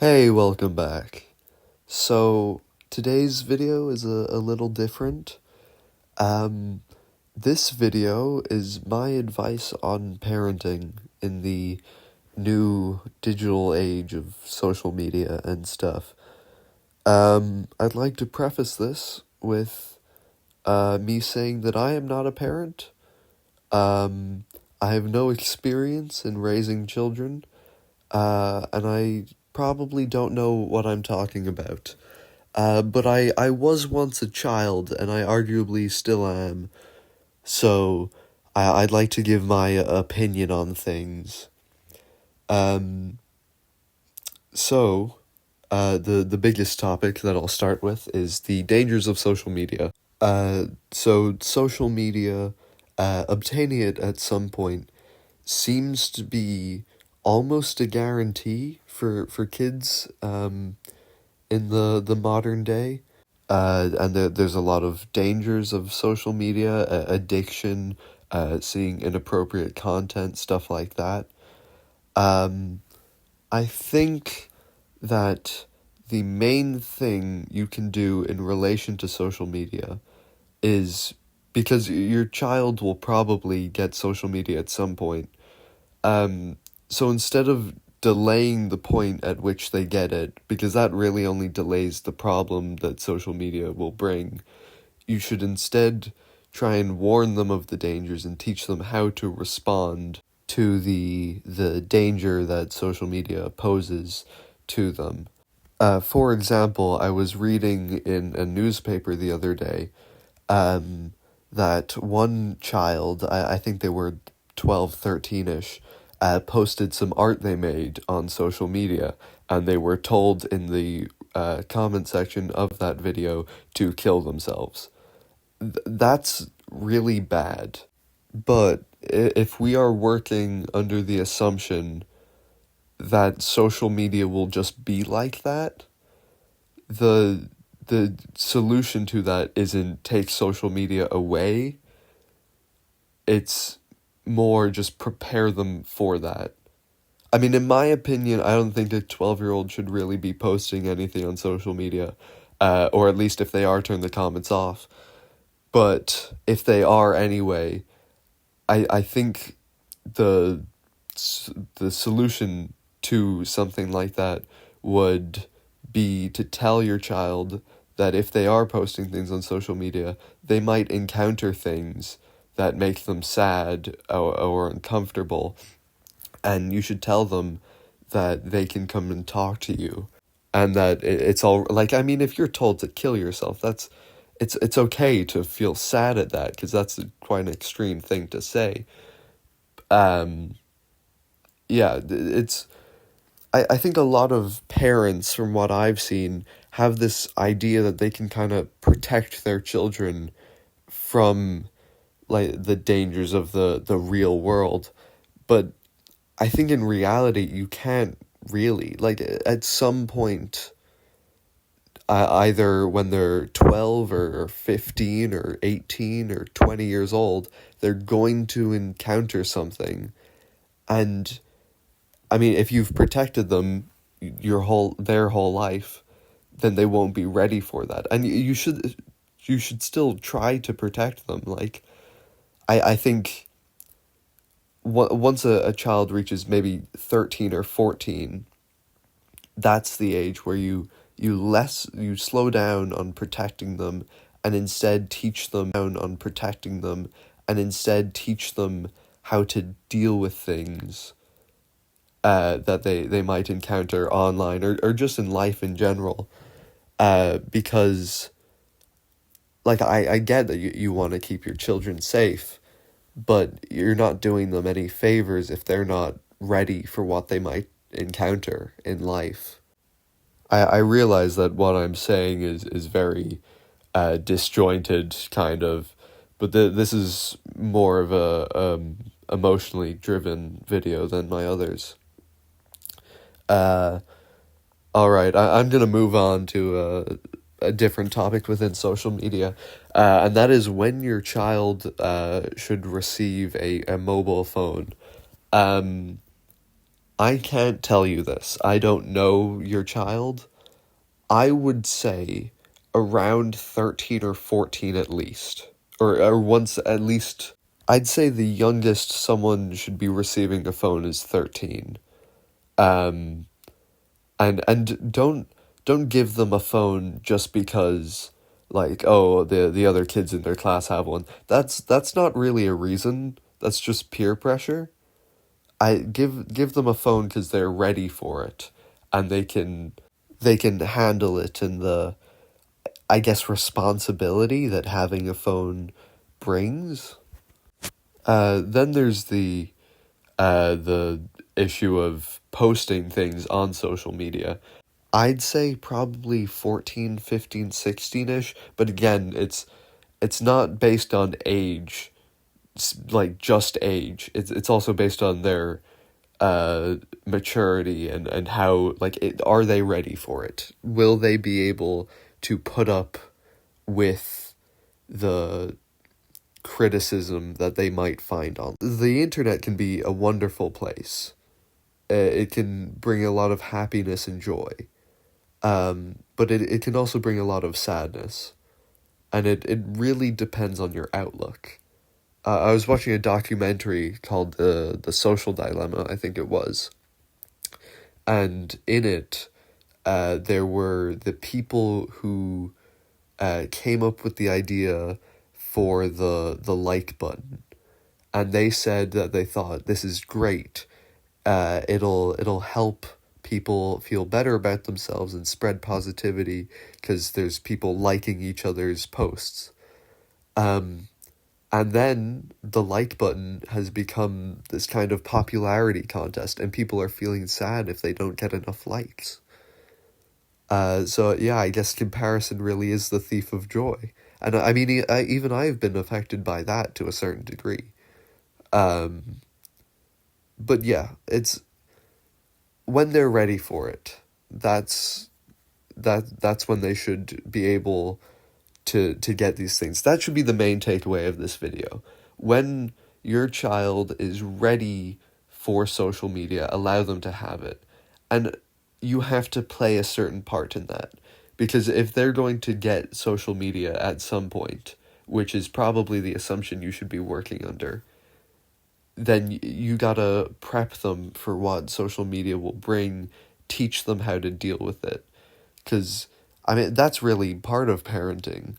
Hey, welcome back. So, today's video is a little different. Um, this video is my advice on parenting in the new digital age of social media and stuff. I'd like to preface this with me saying that I am not a parent. Um, I have no experience in raising children, and I probably don't know what I'm talking about. But I was once a child, and I arguably still am, so I'd like to give my opinion on things. Um, the biggest topic that I'll start with is the dangers of social media. So social media, obtaining it at some point seems to be almost a guarantee for kids, in the modern day. And there's a lot of dangers of social media, addiction, seeing inappropriate content, stuff like that. Um, I think that the main thing you can do in relation to social media is, because your child will probably get social media at some point. So instead of delaying the point at which they get it, because that really only delays the problem that social media will bring, you should instead try and warn them of the dangers and teach them how to respond to the danger that social media poses to them. For example, I was reading in a newspaper the other day, that one child, I think they were 12, 13-ish, posted some art they made on social media, and they were told in the comment section of that video to kill themselves. That's really bad. But if we are working under the assumption that social media will just be like that, the solution to that isn't take social media away. It's more just prepare them for that. I mean, in my opinion, I don't think a 12-year-old should really be posting anything on social media, or at least if they are, turn the comments off. But if they are anyway, I think the the solution to something like that would be to tell your child that if they are posting things on social media, they might encounter things that make them sad or uncomfortable, and you should tell them that they can come and talk to you, and that it's all, like, I mean, if you're told to kill yourself, it's okay to feel sad at that, because that's quite an extreme thing to say. Um, yeah, I think a lot of parents, from what I've seen, have this idea that they can kind of protect their children from, like, the dangers of the real world. But I think in reality, you can't really. Like, at some point, either when they're 12 or 15 or 18 or 20 years old, they're going to encounter something. And I mean, if you've protected them their whole life, then they won't be ready for that. And you should still try to protect them. Like, I think once a child reaches maybe 13 or 14, that's the age where you slow down on protecting them, and instead teach them how to deal with things that they might encounter online, or just in life in general. Because, like, I get that you want to keep your children safe, but you're not doing them any favors if they're not ready for what they might encounter in life. I realize that what I'm saying is very disjointed, kind of, but this is more of a emotionally driven video than my others. All right, I'm gonna move on to a different topic within social media, and that is when your child should receive a mobile phone. Um, I can't tell you this. I don't know your child. I would say around 13 or 14 at least. Or once at least. I'd say the youngest someone should be receiving a phone is 13. Um, and don't give them a phone just because like, oh, the other kids in their class have one. That's not really a reason. That's just peer pressure. I give them a phone because they're ready for it, and they can handle it in the, I guess, responsibility that having a phone brings. Then there's the issue of posting things on social media. I'd say probably 14, 15, 16ish, but again, it's not based on age, like just age. It's also based on their maturity and how, like, are they ready for it? Will they be able to put up with the criticism that they might find on the internet? Can be a wonderful place. It can bring a lot of happiness and joy. But it can also bring a lot of sadness. And it really depends on your outlook. I was watching a documentary called The Social Dilemma, I think it was. And in it, there were the people who came up with the idea for the like button. And they said that they thought, this is great. It'll help people feel better about themselves and spread positivity because there's people liking each other's posts. And then the like button has become this kind of popularity contest, and people are feeling sad if they don't get enough likes. So yeah, I guess comparison really is the thief of joy. And I mean, even I've been affected by that to a certain degree. But yeah, it's when they're ready for it. That's when they should be able to get these things. That should be the main takeaway of this video. When your child is ready for social media, allow them to have it. And you have to play a certain part in that. Because if they're going to get social media at some point, which is probably the assumption you should be working under, then you gotta prep them for what social media will bring, teach them how to deal with it. Because, I mean, that's really part of parenting.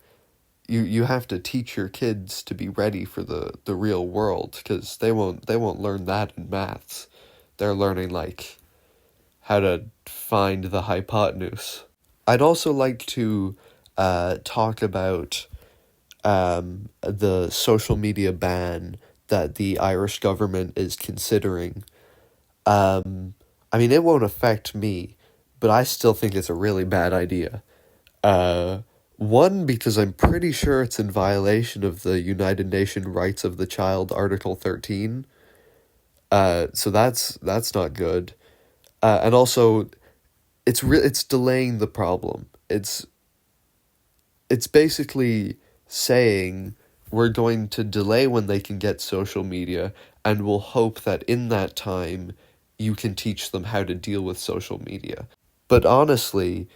You have to teach your kids to be ready for the real world, because they won't learn that in maths. They're learning, like, how to find the hypotenuse. I'd also like to talk about the social media ban that the Irish government is considering. I mean, it won't affect me, but I still think it's a really bad idea. One, because I'm pretty sure it's in violation of the United Nations Rights of the Child, Article 13. So that's not good. And also, it's delaying the problem. It's basically saying we're going to delay when they can get social media, and we'll hope that in that time you can teach them how to deal with social media. But honestly,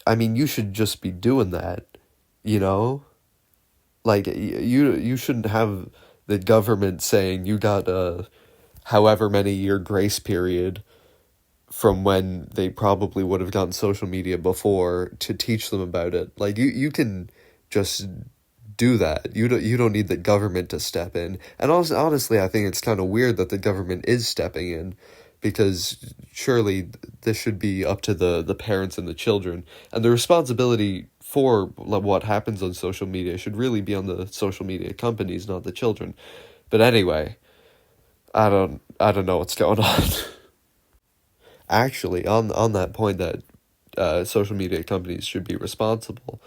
I mean, you should just be doing that, you know? Like, you shouldn't have the government saying you got a however many year grace period from when they probably would have gotten social media before to teach them about it. Like, you can just do that. You don't need the government to step in. And honestly, I think it's kind of weird that the government is stepping in, because surely this should be up to the parents and the children, and the responsibility for what happens on social media should really be on the social media companies, not the children. But anyway, I don't know what's going on. Actually, on that point that social media companies should be responsible,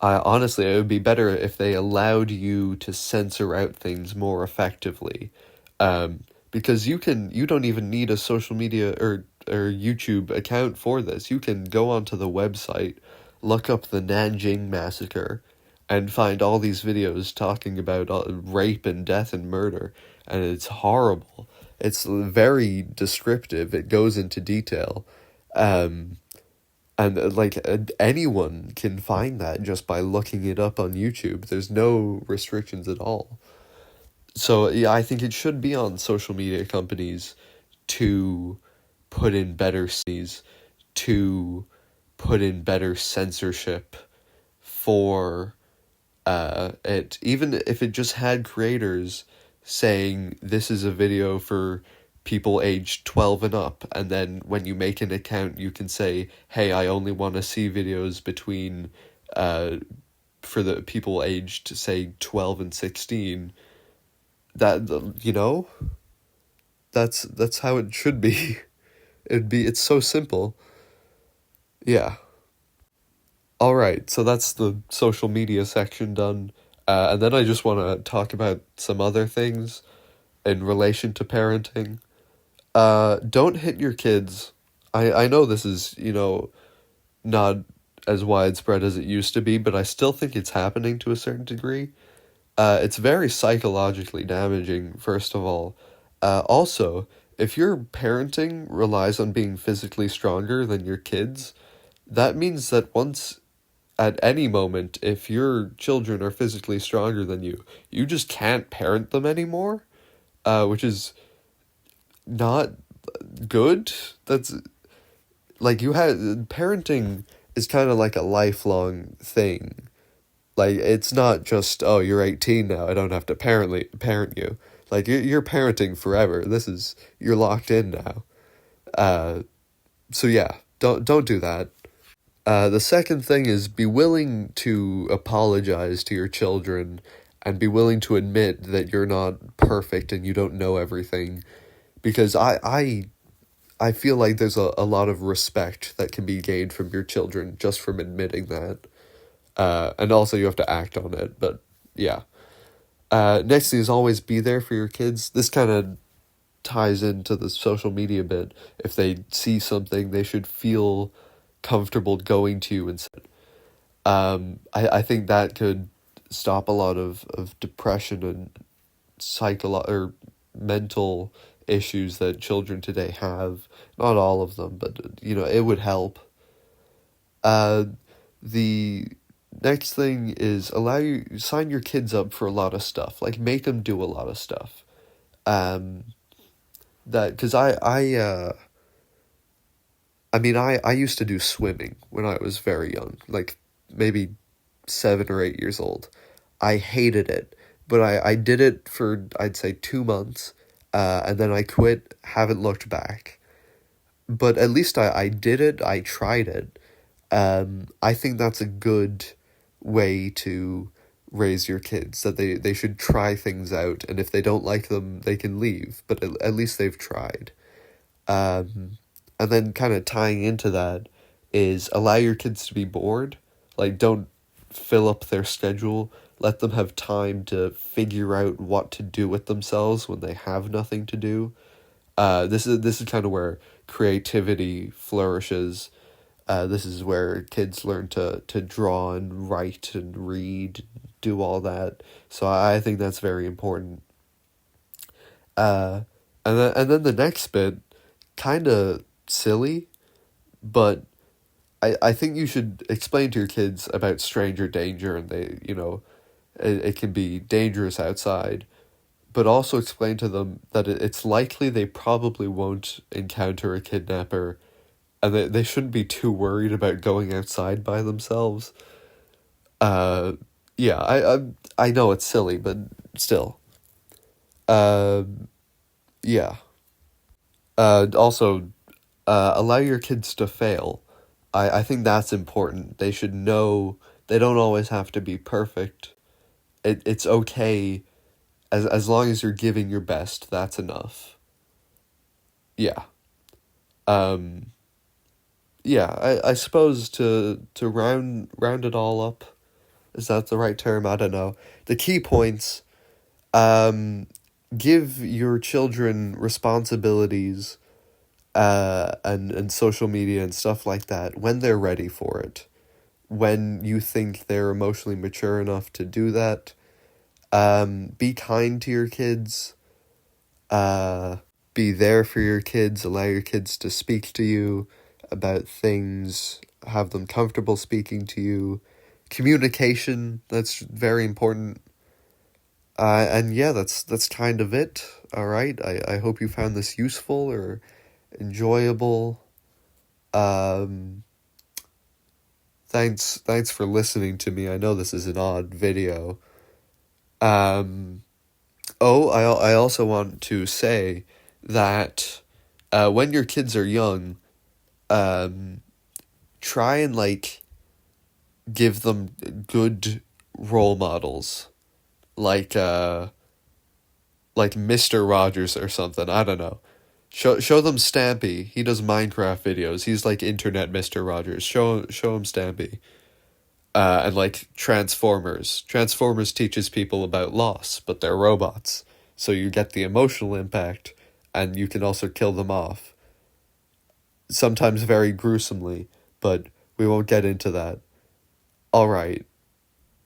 it would be better if they allowed you to censor out things more effectively. Because you don't even need a social media or YouTube account for this. You can go onto the website, look up the Nanjing massacre, and find all these videos talking about rape and death and murder, and it's horrible. It's very descriptive. It goes into detail. Um, and anyone can find that just by looking it up on YouTube. There's no restrictions at all. So yeah, I think it should be on social media companies to put in better sneeze, to put in better censorship for it, even if it just had creators saying this is a video for people aged 12 and up, and then when you make an account you can say, hey, I only want to see videos between for the people aged, say, 12 and 16. That, that's how it should be. It's so simple. Yeah. All right, so that's the social media section done. And then I just want to talk about some other things in relation to parenting. Don't hit your kids. I know this is, not as widespread as it used to be, but I still think it's happening to a certain degree. It's very psychologically damaging, first of all. Also, if your parenting relies on being physically stronger than your kids, that means that once, at any moment, if your children are physically stronger than you just can't parent them anymore, which is not good. That's like you had parenting is kind of like a lifelong thing. Like it's not just, oh, you're 18 now, I don't have to parent you. Like you're parenting forever. You're locked in now. Uh so yeah, don't do that. The second thing is be willing to apologize to your children and be willing to admit that you're not perfect and you don't know everything, because I feel like there's a lot of respect that can be gained from your children just from admitting that. And also you have to act on it, but yeah. Next thing is always be there for your kids. This kind of ties into the social media bit. If they see something, they should feel comfortable going to you and say, I think that could stop a lot of depression and or mental issues that children today have. Not all of them, but it would help. The next thing is sign your kids up for a lot of stuff. Like make them do a lot of stuff. That because I used to do swimming when I was very young, like maybe 7 or 8 years old. I hated it, but I did it for, I'd say, 2 months, and then I quit, haven't looked back. But at least I did it, I tried it. I think that's a good way to raise your kids, that they should try things out, and if they don't like them, they can leave, but at least they've tried. And then kind of tying into that is allow your kids to be bored. Like, don't fill up their schedule. Let them have time to figure out what to do with themselves when they have nothing to do. This is kind of where creativity flourishes. This is where kids learn to draw and write and read, do all that. So I think that's very important. And then the next bit, kind of silly, but I think you should explain to your kids about stranger danger, and it can be dangerous outside, but also explain to them that it's likely they probably won't encounter a kidnapper, and they shouldn't be too worried about going outside by themselves. Yeah, I know it's silly, but still. Yeah. Also, allow your kids to fail. I think that's important. They should know they don't always have to be perfect. It's okay, as long as you're giving your best, that's enough. Yeah. Um, yeah, I suppose to round it all up, is that the right term? I don't know. The key points, um, give your children responsibilities, and social media and stuff like that when they're ready for it. When you think they're emotionally mature enough to do that. Be kind to your kids. Uh, be there for your kids, allow your kids to speak to you about things, have them comfortable speaking to you. Communication, that's very important. And yeah, that's kind of it. All right. I hope you found this useful or enjoyable. Thanks for listening to me. I know this is an odd video. I also want to say that when your kids are young, try and give them good role models, like Mr. Rogers or something. I don't know. Show them Stampy. He does Minecraft videos. He's like internet Mr. Rogers. Show him Stampy. And Transformers. Transformers teaches people about loss, but they're robots. So you get the emotional impact, and you can also kill them off. Sometimes very gruesomely, but we won't get into that. Alright.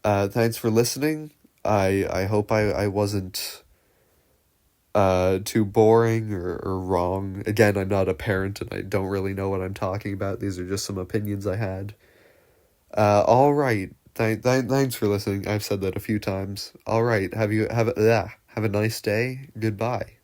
Thanks for listening. I hope I wasn't too boring or wrong. Again, I'm not a parent and I don't really know what I'm talking about. These are just some opinions I had. All right. Thanks for listening. I've said that a few times. All right. Have a nice day. Goodbye.